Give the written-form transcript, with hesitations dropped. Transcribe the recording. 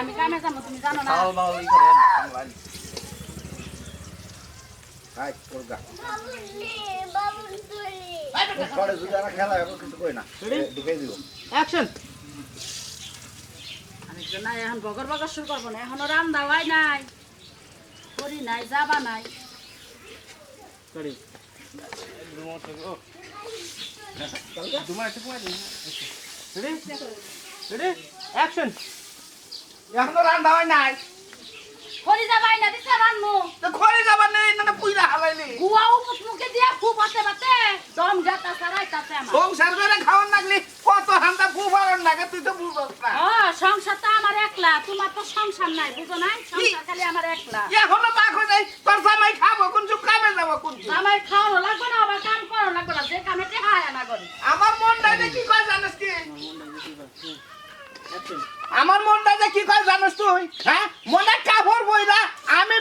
আমি কামে যাবো তুমি জানো না খাওয়া দাওয়া ই করেন সামলান হাই করগা বাবুল তুলি ঘরে যদি আর খেলা এখন কিছু কই না ঢুকে দিব অ্যাকশন আমি তো না এখন বগর বগর শুরু করবো না এখনো রান্না হয় নাই করি নাই যাবা নাই সরি অ্যাকশন এখনো রান্না হয় নাই করি যাবাই না দিছে রান্নু তো ঘরে যাবার নেই না পুইরা হালাইলি কুয়া উপস মুখে দিয়া খুব বাতে বাতে দম যাতা সারাই তাতে আমার সংসার করে খাওয়ার লাগলি কত হান্দা ফুফারন লাগে তুই তো বুঝছ না সংসার তো আমার একলা তোমার তো সংসার নাই বুঝো নাই সংসার খালি আমার একলা এখনো বাক হয়ে যায় তোর জামাই খাবো কোন চুপ কামে যাবো কোন আমার খাওয়ানো লাগবে না আবার কাম করো লাগবে না যে কামে টেহায় না করি আমার মনটা যে কি কয় জানিস কি আমার মনটা যে কি কয় জানিস তুই হ্যাঁ মনে